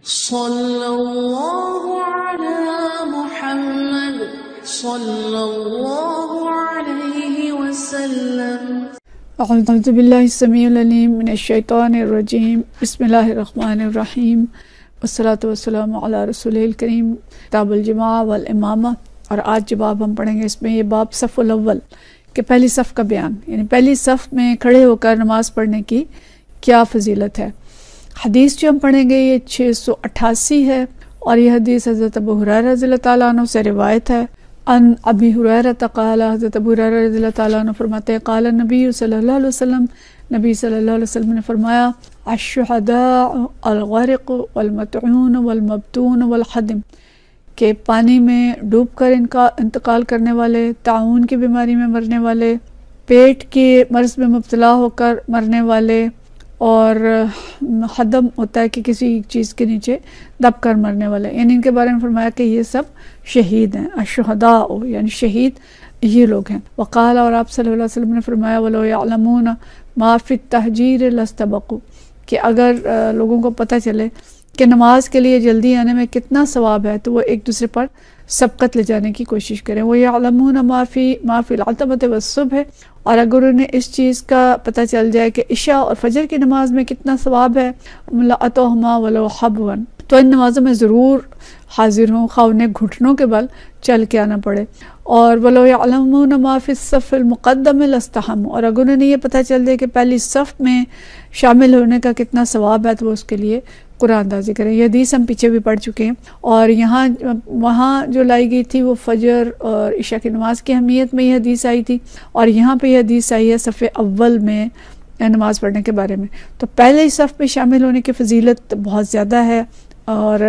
صلی اللہ علی محمد صلی اللہ علیہ وسلم۔ اعوذ باللہ السمیع العلیم من الشیطان الرجیم، بسم اللہ الرحمن الرحیم، والصلاة والسلام علی رسول الکریم۔ کتاب الجماع والامامہ، اور آج جو باب ہم پڑھیں گے اس میں یہ باب صف الاول کہ پہلی صف کا بیان، یعنی پہلی صف میں کھڑے ہو کر نماز پڑھنے کی کیا فضیلت ہے۔ حدیث جو ہم پڑھیں گے یہ 688 ہے، اور یہ حدیث حضرت ابو ہریرہ رضی اللہ تعالیٰ عنہ سے روایت ہے۔ ان ابی ہریرہ قال، حضرت ابو ہریرہ رضی اللہ تعالیٰ عنہ فرماتے ہیں قال النبی صلی اللہ علیہ وسلم، نبی صلی اللہ علیہ وسلم نے فرمایا الشہداء الغرق والمطعون والمبتون والحدم، کہ پانی میں ڈوب کر انتقال کرنے والے، طاعون کی بیماری میں مرنے والے، پیٹ کے مرض میں مبتلا ہو کر مرنے والے، اور حدم ہوتا ہے کہ کسی چیز کے نیچے دب کر مرنے والے، یعنی ان کے بارے میں فرمایا کہ یہ سب شہید ہیں۔ الشہداء یعنی شہید یہ لوگ ہیں۔ وقال، اور آپ صلی اللہ علیہ وسلم نے فرمایا وَلَوْ يَعْلَمُونَ مَا فِي التَّهْجِيرِ لَاسْتَبَقُوا، کہ اگر لوگوں کو پتہ چلے کہ نماز کے لیے جلدی آنے میں کتنا ثواب ہے تو وہ ایک دوسرے پر سبقت لے جانے کی کوشش کریں۔ وَيَعْلَمُونَ مَا فِي الْعَتَمَةِ وَالصُّبْحِ، اور اگر انہیں اس چیز کا پتہ چل جائے کہ عشاء اور فجر کی نماز میں کتنا ثواب ہے، لَأَتَوْهُمَا وَلَوْ حَبْوًا، تو ان نمازوں میں ضرور حاضر ہوں، خواہ انہیں گھٹنوں کے بل چل کے آنا پڑے۔ اور وَلَوْ يَعْلَمُونَ مَا فِي الصَّفِّ الْمُقَدَّمِ لَاسْتَحَمُّوا، اور اگر انہیں یہ پتہ چل جائے کہ پہلی صف میں شامل ہونے کا کتنا ثواب ہے تو وہ اس کے لیے قرآن اندازی کریں۔ یہ حدیث ہم پیچھے بھی پڑھ چکے ہیں، اور وہاں جو لائی گئی تھی وہ فجر اور عشاء کی نماز کی اہمیت میں یہ حدیث آئی تھی، اور یہاں پہ یہ حدیث آئی ہے صف اول میں نماز پڑھنے کے بارے میں۔ تو پہلے صف میں شامل ہونے کی فضیلت بہت زیادہ ہے، اور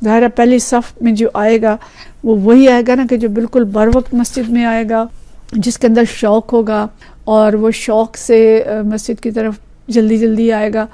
ظاہر پہلی صف میں جو آئے گا وہ وہی آئے گا نا کہ جو بالکل بر وقت مسجد میں آئے گا، جس کے اندر شوق ہوگا، اور وہ شوق سے مسجد کی طرف جلدی جلدی آئے گا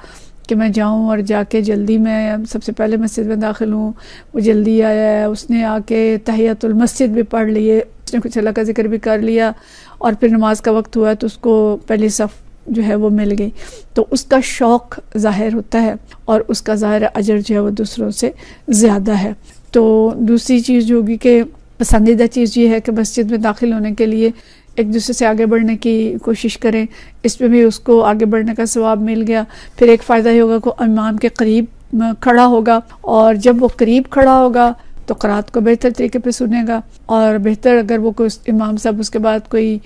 کہ میں جاؤں اور جا کے جلدی میں سب سے پہلے مسجد میں داخل ہوں۔ وہ جلدی آیا ہے، اس نے آ کے تحیۃ المسجد بھی پڑھ لیے، اس نے کچھ اللہ کا ذکر بھی کر لیا، اور پھر نماز کا وقت ہوا تو اس کو پہلی صف جو ہے وہ مل گئی، تو اس کا شوق ظاہر ہوتا ہے، اور اس کا ظاہر اجر جو ہے وہ دوسروں سے زیادہ ہے۔ تو دوسری چیز جو ہوگی کہ پسندیدہ چیز یہ ہے کہ مسجد میں داخل ہونے کے لیے ایک دوسرے سے آگے بڑھنے کی کوشش کریں، اس میں بھی اس کو آگے بڑھنے کا ثواب مل گیا۔ پھر ایک فائدہ یہ ہوگا کہ امام کے قریب کھڑا ہوگا، اور جب وہ قریب کھڑا ہوگا تو قرات کو بہتر طریقے پہ سنے گا، اور بہتر اگر وہ کوئی امام صاحب اس کے بعد کوئی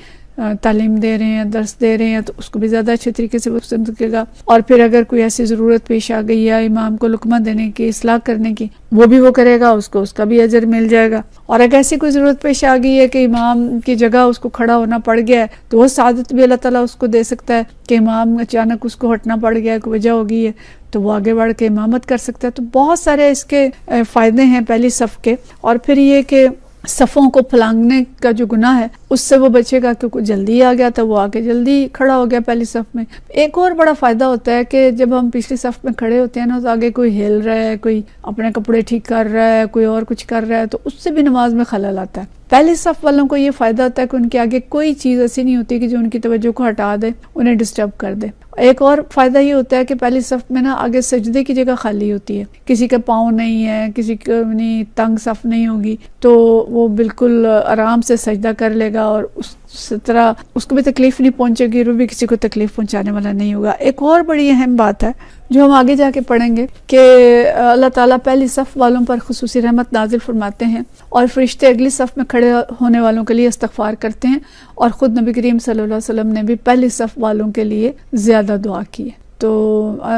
تعلیم دے رہے ہیں، درس دے رہے ہیں، تو اس کو بھی زیادہ اچھے طریقے سے وہ سن سکے گا۔ اور پھر اگر کوئی ایسی ضرورت پیش آ گئی ہے امام کو لقمہ دینے کی، اصلاح کرنے کی، وہ بھی وہ کرے گا، اس کو اس کا بھی اجر مل جائے گا۔ اور اگر ایسی کوئی ضرورت پیش آ گئی ہے کہ امام کی جگہ اس کو کھڑا ہونا پڑ گیا ہے تو وہ سعادت بھی اللہ تعالیٰ اس کو دے سکتا ہے کہ امام اچانک اس کو ہٹنا پڑ گیا ہے، کوئی وجہ ہو گئی ہے تو وہ آگے بڑھ کے امامت کر سکتا ہے۔ تو بہت سارے اس کے فائدے ہیں پہلی صف کے۔ اور پھر یہ کہ صفوں کو پھلانگنے کا جو گناہ ہے اس سے وہ بچے گا، کیونکہ جلدی آ گیا تو وہ آگے جلدی کھڑا ہو گیا پہلی صف میں۔ ایک اور بڑا فائدہ ہوتا ہے کہ جب ہم پچھلی صف میں کھڑے ہوتے ہیں نا تو آگے کوئی ہل رہا ہے، کوئی اپنے کپڑے ٹھیک کر رہا ہے، کوئی اور کچھ کر رہا ہے، تو اس سے بھی نماز میں خلل آتا ہے۔ پہلی صف والوں کو یہ فائدہ ہوتا ہے کہ ان کے آگے کوئی چیز ایسی نہیں ہوتی کہ جو ان کی توجہ کو ہٹا دے، انہیں ڈسٹرب کر دے۔ ایک اور فائدہ یہ ہوتا ہے کہ پہلی صف میں نا آگے سجدے کی جگہ خالی ہوتی ہے، کسی کے پاؤں نہیں ہے، کسی کو تنگ صف نہیں ہوگی، تو وہ بالکل آرام سے سجدہ کر لے گا، اور اس طرح اس کو بھی تکلیف نہیں پہنچے گی، وہ بھی کسی کو تکلیف پہنچانے والا نہیں ہوگا۔ ایک اور بڑی اہم بات ہے جو ہم آگے جا کے پڑھیں گے کہ اللہ تعالیٰ پہلی صف والوں پر خصوصی رحمت نازل فرماتے ہیں، اور فرشتے اگلی صف میں کھڑے ہونے والوں کے لیے استغفار کرتے ہیں، اور خود نبی کریم صلی اللہ علیہ وسلم نے بھی پہلی صف والوں کے لیے زیادہ دعا کی ہے۔ تو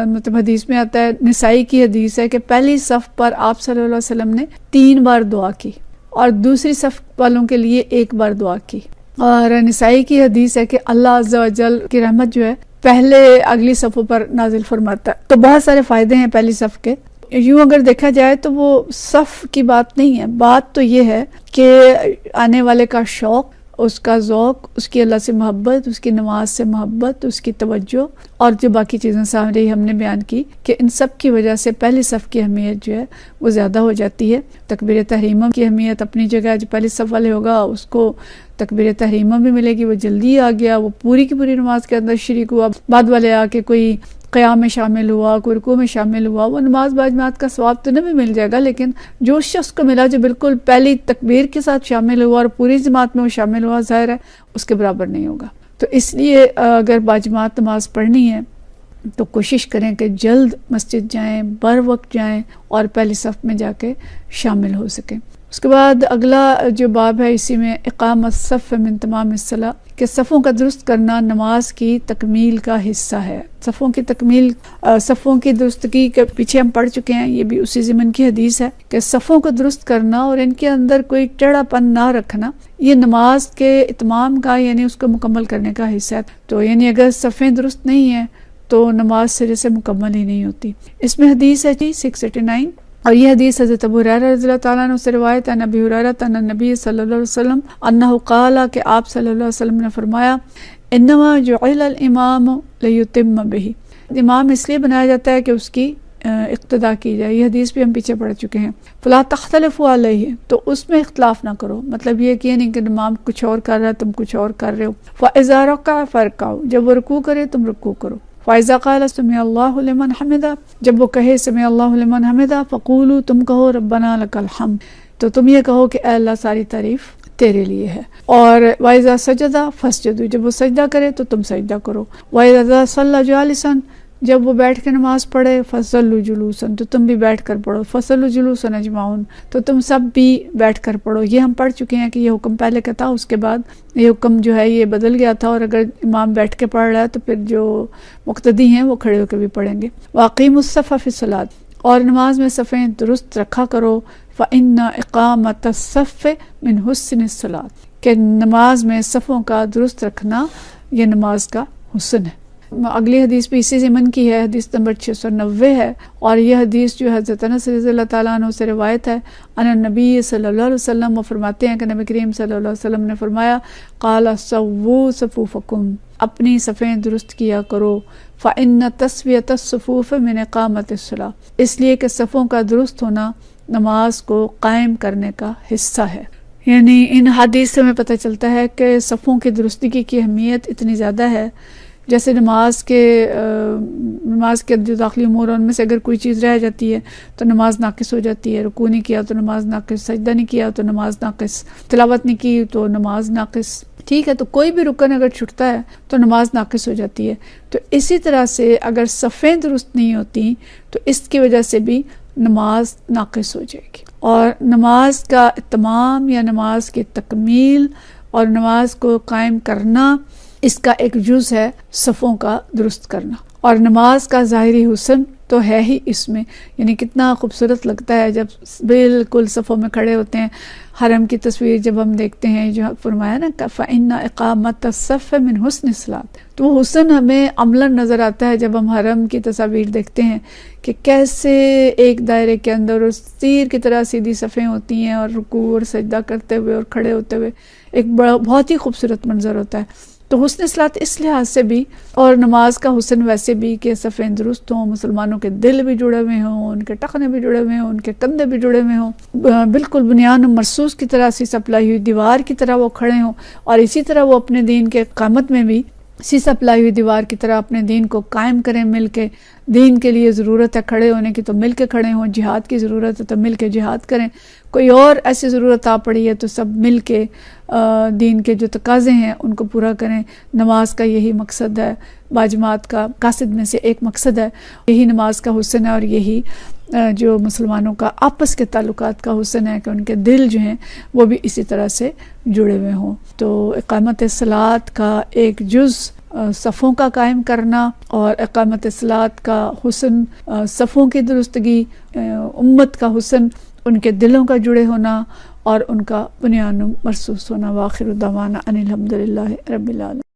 مطلب حدیث میں آتا ہے، نسائی کی حدیث ہے کہ پہلی صف پر آپ صلی اللہ علیہ وسلم نے 3 بار دعا کی، اور دوسری صف والوں کے لیے 1 بار دعا کی۔ اور نسائی کی حدیث ہے کہ اللہ عز و جل کی رحمت جو ہے پہلے اگلی صفوں پر نازل فرماتا ہے۔ تو بہت سارے فائدے ہیں پہلی صف کے۔ یوں اگر دیکھا جائے تو وہ صف کی بات نہیں ہے، بات تو یہ ہے کہ آنے والے کا شوق، اس کا ذوق، اس کی اللہ سے محبت، اس کی نماز سے محبت، اس کی توجہ، اور جو باقی چیزیں سامنے ہم نے بیان کی کہ ان سب کی وجہ سے پہلی صف کی اہمیت جو ہے وہ زیادہ ہو جاتی ہے۔ تکبیر تحریمہ کی اہمیت اپنی جگہ، جو پہلی صف والے ہوگا اس کو تکبیر تحریمہ بھی ملے گی، وہ جلدی آ گیا، وہ پوری کی پوری نماز کے اندر شریک ہوا۔ بعد والے آ کے کوئی قیام میں شامل ہوا، کوئی رکوع میں شامل ہوا، وہ نماز باجماعت کا ثواب تو نہیں مل جائے گا، لیکن جو شخص کو ملا جو بالکل پہلی تکبیر کے ساتھ شامل ہوا اور پوری جماعت میں وہ شامل ہوا، ظاہر ہے اس کے برابر نہیں ہوگا۔ تو اس لیے اگر باجماعت نماز پڑھنی ہے تو کوشش کریں کہ جلد مسجد جائیں، بر وقت جائیں اور پہلی صف میں جا کے شامل ہو سکیں۔ اس کے بعد اگلا جو باب ہے اسی میں اقامت الصف من تمام الصلاۃ، کہ صفوں کا درست کرنا نماز کی تکمیل کا حصہ ہے۔ صفوں کی تکمیل، صفوں کی درستگی کے پیچھے ہم پڑھ چکے ہیں، یہ بھی اسی ضمن کی حدیث ہے کہ صفوں کو درست کرنا اور ان کے اندر کوئی ٹیڑھا پن نہ رکھنا یہ نماز کے اتمام کا یعنی اس کو مکمل کرنے کا حصہ ہے۔ تو یعنی اگر صفیں درست نہیں ہیں تو نماز سرے سے مکمل ہی نہیں ہوتی۔ اس میں حدیث ہے 689، اور یہ حدیث حضرت ابو ہریرہ رضی اللہ تعالیٰ عنہ سے روایت ہے، نبی ہریرہ ان النبی صلی اللہ علیہ وسلم انہ قال، کہ آپ صلی اللہ علیہ وسلم نے فرمایا انما جعل الامام لیتم بہ، امام اس لیے بنایا جاتا ہے کہ اس کی اقتداء کی جائے۔ یہ حدیث بھی ہم پیچھے پڑھ چکے ہیں۔ فلا تختلفوا علیہ، تو اس میں اختلاف نہ کرو، مطلب یہ کہ نہیں کہ امام کچھ اور کر رہا ہے تم کچھ اور کر رہے ہو۔ فاذا رکع فارکعوا، جب وہ رکوع کرے تم رکوع کرو۔ فَإِذَا قَالَ سَمِعَ اللَّهُ لِمَنْ حَمِدَهُ، جب وہ کہے سمع اللہ لمن حمدہ، فَقُولُوا، تم کہو ربنا لک الحمد، تو تم یہ کہو کہ اے اللہ ساری تعریف تیرے لیے ہے۔ اور وَإِذَا سَجَدَ فَاسْجُدُوا، جب وہ سجدہ کرے تو تم سجدہ کرو۔ وَإِذَا صَلَّى جَالِسًا، جب وہ بیٹھ کے نماز پڑھے، فَصَلُّوا جُلُوسًا، تو تم بھی بیٹھ کر پڑھو۔ فَصَلُّوا جُلُوسًا أَجْمَعُونَ، تو تم سب بھی بیٹھ کر پڑھو۔ یہ ہم پڑھ چکے ہیں کہ یہ حکم پہلے کا تھا، اس کے بعد یہ حکم جو ہے یہ بدل گیا تھا، اور اگر امام بیٹھ کے پڑھ رہا ہے تو پھر جو مقتدی ہیں وہ کھڑے ہو کے بھی پڑھیں گے۔ وَأَقِيمُوا الصَّفَّ فِي الصَّلَاةِ، اور نماز میں صفیں درست رکھا کرو۔ فَإِنَّ إِقَامَةَ الصَّفِّ مِنْ حُسْنِ الصَّلَاةِ، کہ نماز میں صفوں کا درست رکھنا یہ نماز کا حسن ہے۔ اگلی حدیث بھی اسی ضمن کی ہے، حدیث نمبر 690 ہے، اور یہ حدیث جو حضرت انس رضی اللہ تعالیٰ عنہ سے روایت ہے، ان النبی صلی اللہ علیہ وسلم، وہ فرماتے ہیں کہ نبی کریم صلی اللہ علیہ وسلم نے فرمایا قال سووا صفوفکم، اپنی صفیں درست کیا کرو۔ فإن تسویۃ الصفوف من اقامۃ الصلاۃ، اس لیے کہ صفوں کا درست ہونا نماز کو قائم کرنے کا حصہ ہے۔ یعنی ان حدیث سے ہمیں پتہ چلتا ہے کہ صفوں کی درستگی کی اہمیت اتنی زیادہ ہے، جیسے نماز کے جو داخلی امور ہیں ان میں سے اگر کوئی چیز رہ جاتی ہے تو نماز ناقص ہو جاتی ہے۔ رکوع نہیں کیا تو نماز ناقص، سجدہ نہیں کیا تو نماز ناقص، تلاوت نہیں کی تو نماز ناقص، ٹھیک ہے، تو کوئی بھی رکن اگر چھٹتا ہے تو نماز ناقص ہو جاتی ہے۔ تو اسی طرح سے اگر صفیں درست نہیں ہوتی تو اس کی وجہ سے بھی نماز ناقص ہو جائے گی، اور نماز کا اتمام یا نماز کی تکمیل اور نماز کو قائم کرنا اس کا ایک جز ہے صفوں کا درست کرنا، اور نماز کا ظاہری حسن تو ہے ہی اس میں، یعنی کتنا خوبصورت لگتا ہے جب بالکل صفوں میں کھڑے ہوتے ہیں۔ حرم کی تصویر جب ہم دیکھتے ہیں، جو فرمایا نا فَإِنَّ إِقَامَةَ الصَّفِّ مِنْ حُسْنِ الصَّلَاةِ، تو وہ حسن ہمیں عملاً نظر آتا ہے جب ہم حرم کی تصاویر دیکھتے ہیں کہ کیسے ایک دائرے کے اندر اور تیر کی طرح سیدھی صفیں ہوتی ہیں، اور رکوع اور سجدہ کرتے ہوئے اور کھڑے ہوتے ہوئے ایک بہت ہی خوبصورت منظر ہوتا ہے۔ تو حسن صلاۃ اس لحاظ سے بھی، اور نماز کا حسن ویسے بھی کہ صفیں درست ہوں، مسلمانوں کے دل بھی جڑے ہوئے ہوں، ان کے ٹخنے بھی جڑے ہوئے ہوں، ان کے کندھے بھی جڑے ہوئے ہوں، بالکل بنیان مرصوص کی طرح سی سپلائی ہوئی دیوار کی طرح وہ کھڑے ہوں، اور اسی طرح وہ اپنے دین کے قامت میں بھی سی سپلائی ہوئی دیوار کی طرح اپنے دین کو قائم کریں مل کے۔ دین کے لیے ضرورت ہے کھڑے ہونے کی تو مل کے کھڑے ہوں، جہاد کی ضرورت ہے تو مل کے جہاد کریں، کوئی اور ایسی ضرورت آ پڑی ہے تو سب مل کے دین کے جو تقاضے ہیں ان کو پورا کریں۔ نماز کا یہی مقصد ہے، باجماعت کا مقاصد میں سے ایک مقصد ہے، یہی نماز کا حسن ہے، اور یہی جو مسلمانوں کا آپس کے تعلقات کا حسن ہے کہ ان کے دل جو ہیں وہ بھی اسی طرح سے جڑے ہوئے ہوں۔ تو اقامت صلاۃ کا ایک جز صفوں کا قائم کرنا، اور اقامت صلاۃ کا حسن صفوں کی درستگی، امت کا حسن ان کے دلوں کا جڑے ہونا اور ان کا بنیان مرصوص ہونا۔ وآخر دعوانا ان الحمد للہ رب العالمین۔